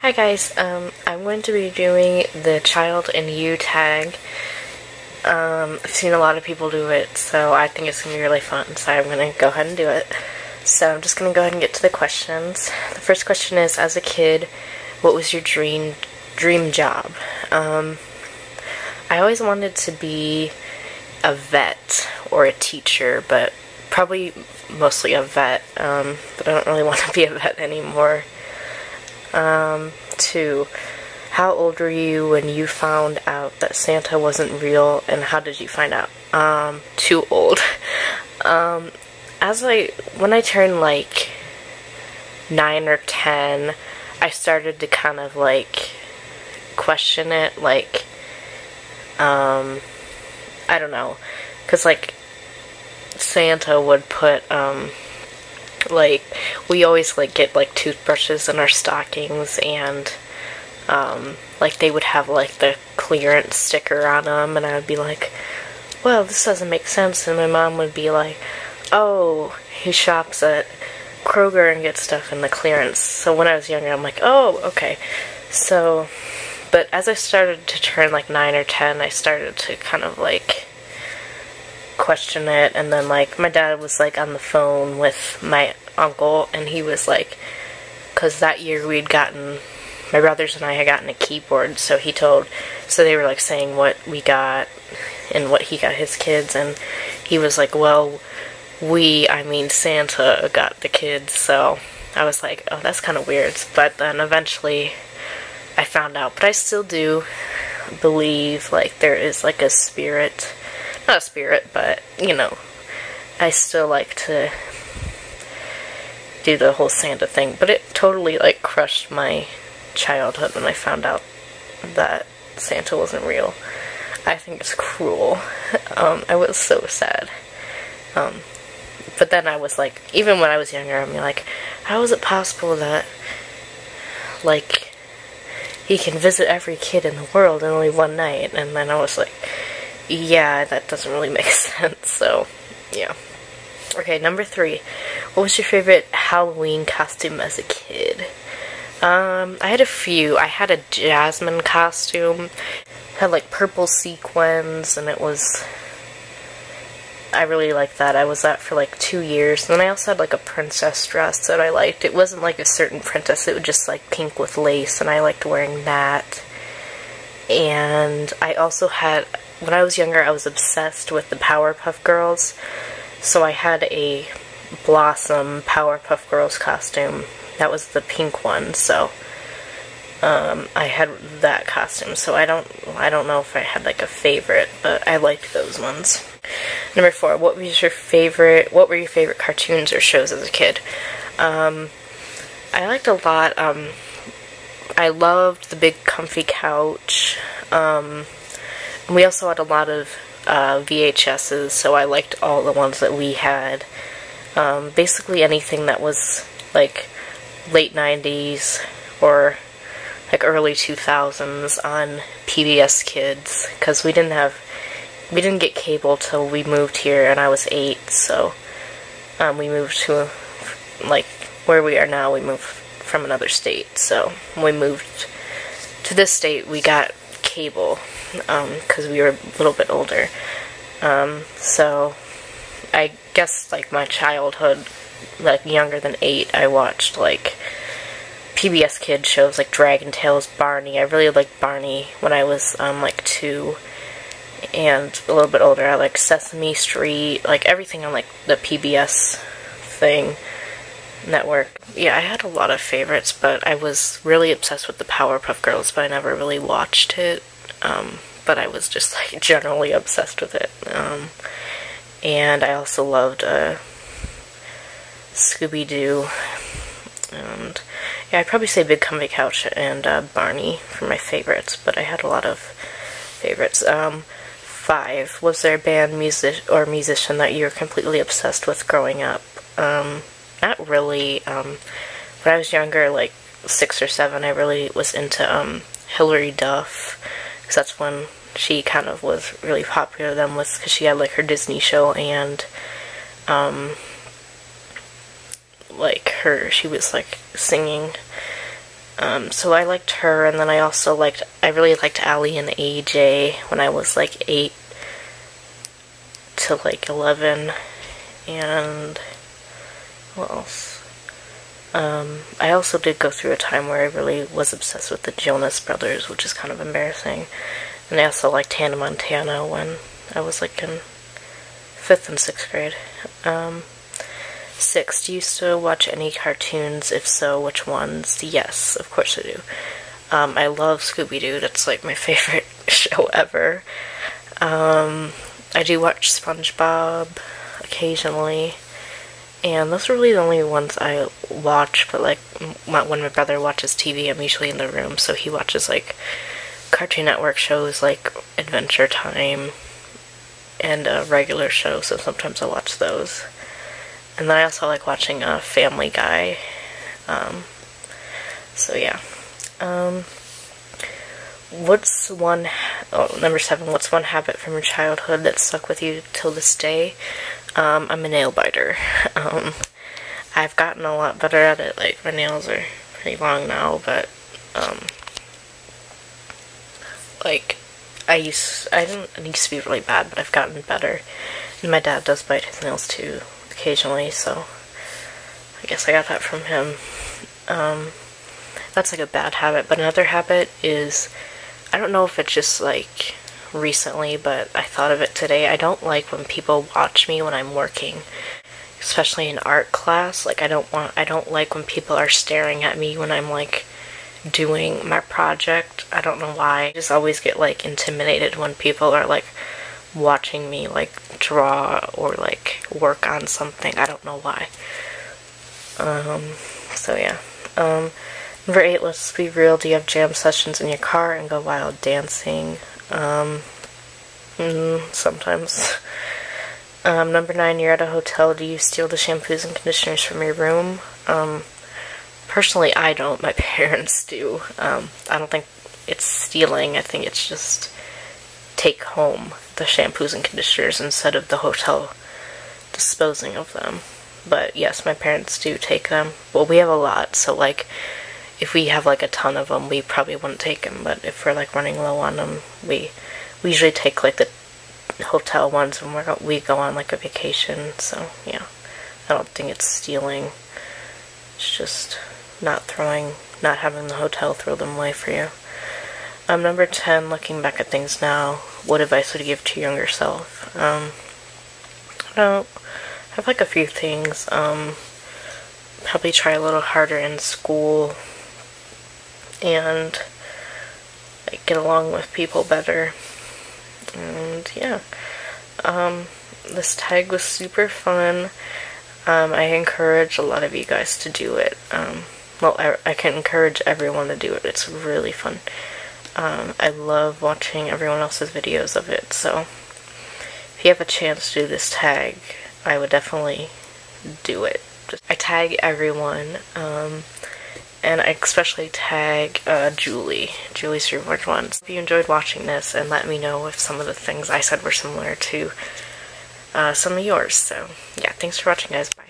Hi guys, I'm going to be doing the child and you tag. I've seen a lot of people do it, so I think it's going to be really fun, so I'm going to go ahead and do it. So I'm just going to go ahead and get to the questions. The first question is, as a kid, what was your dream job? I always wanted to be a vet or a teacher, but probably mostly a vet, but I don't really want to be a vet anymore. 2. How old were you when you found out that Santa wasn't real, and how did you find out? Too old. When I turned like 9 or 10, I started to kind of like question it, like, I don't know, because like Santa would put, like, we always, like, get, like, toothbrushes in our stockings, and, like, they would have, like, the clearance sticker on them, and I would be like, well, this doesn't make sense, and my mom would be like, oh, he shops at Kroger and gets stuff in the clearance. So when I was younger, I'm like, oh, okay. So, but as I started to turn, like, 9 or 10, I started to kind of, like, question it, and then like my dad was like on the phone with my uncle, and he was like, because that year my brothers and I had gotten a keyboard, so they were like saying what we got and what he got his kids, and he was like, well, Santa got the kids. So I was like, oh, that's kind of weird. But then eventually I found out, but I still do believe like there is like a spirit. Not a spirit, but, you know, I still like to do the whole Santa thing, but it totally, like, crushed my childhood when I found out that Santa wasn't real. I think it's cruel. I was so sad. But then I was like, even when I was younger, I'm like, how is it possible that, like, he can visit every kid in the world in only one night? And then I was like, yeah, that doesn't really make sense, so, yeah. Okay, number 3. What was your favorite Halloween costume as a kid? I had a few. I had a Jasmine costume. It had, like, purple sequins, and I really liked that. I was that for, like, 2 years. And then I also had, like, a princess dress that I liked. It wasn't, like, a certain princess. It was just, like, pink with lace, and I liked wearing that. And I also had... When I was younger, I was obsessed with the Powerpuff Girls, so I had a Blossom Powerpuff Girls costume. That was the pink one, so I had that costume. So I don't know if I had like a favorite, but I liked those ones. Number 4, what were your favorite cartoons or shows as a kid? I liked a lot. I loved The Big Comfy Couch. We also had a lot of VHSs, so I liked all the ones that we had. Basically anything that was like late 90s or like early 2000s on PBS Kids, because we didn't get cable till we moved here and I was 8, so we moved to, like, where we are now, we moved from another state, so when we moved to this state, we got cable, because we were a little bit older. So I guess, like, my childhood, like, younger than 8, I watched, like, PBS Kids shows, like Dragon Tales, Barney. I really liked Barney when I was, like, 2, and a little bit older, I liked Sesame Street, like, everything on, like, the PBS thing, network. Yeah, I had a lot of favorites, but I was really obsessed with the Powerpuff Girls, but I never really watched it. But I was just, like, generally obsessed with it. And I also loved Scooby-Doo. And yeah, I'd probably say Big Comfy Couch and Barney for my favorites, but I had a lot of favorites. 5. Was there a band, musician that you were completely obsessed with growing up? Not really. When I was younger, like 6 or 7, I really was into Hilary Duff, because that's when she kind of was really popular then, was because she had like her Disney show, and like she was like singing So I liked her, and then I really liked Allie and AJ when I was like 8 to like 11, and what else? I also did go through a time where I really was obsessed with the Jonas Brothers, which is kind of embarrassing, and I also liked Hannah Montana when I was like in 5th and 6th grade. 6, do you still watch any cartoons? If so, which ones? Yes, of course I do. I love Scooby-Doo. That's like my favorite show ever. I do watch SpongeBob occasionally, and those are really the only ones I watch, but like when my brother watches TV, I'm usually in the room, so he watches like Cartoon Network shows like Adventure Time and regular shows, so sometimes I watch those. And then I also like watching Family Guy. So yeah. Number 7, what's one habit from your childhood that stuck with you till this day? I'm a nail biter. I've gotten a lot better at it. Like, my nails are pretty long now, but, like, I used to be really bad, but I've gotten better. And my dad does bite his nails too, occasionally, so I guess I got that from him. That's like a bad habit, but another habit is, I don't know if it's just like recently, but I thought of it today. I don't like when people watch me when I'm working, especially in art class. Like, I don't like when people are staring at me when I'm like doing my project. I don't know why. I just always get like intimidated when people are like watching me like draw or like work on something. I don't know why. So yeah. Number 8, let's be real. Do you have jam sessions in your car and go wild dancing? Sometimes. Number 9, you're at a hotel. Do you steal the shampoos and conditioners from your room? Personally, I don't. My parents do. I don't think it's stealing. I think it's just take home the shampoos and conditioners instead of the hotel disposing of them. But yes, my parents do take them. Well, we have a lot, so like if we have like a ton of them, we probably wouldn't take them. But if we're like running low on them, we usually take like the hotel ones when we go on like a vacation. So yeah, I don't think it's stealing. It's just not having the hotel throw them away for you. Number 10, looking back at things now, what advice would you give to your younger self? I have like a few things. Probably try a little harder in school and like get along with people better. And yeah, this tag was super fun. I encourage a lot of you guys to do it. Well, I can encourage everyone to do it. It's really fun. I love watching everyone else's videos of it, so if you have a chance to do this tag, I would definitely do it. I tag everyone, and I especially tag Julie's Reward Ones. If you enjoyed watching this, and let me know if some of the things I said were similar to some of yours. So yeah, thanks for watching, guys. Bye.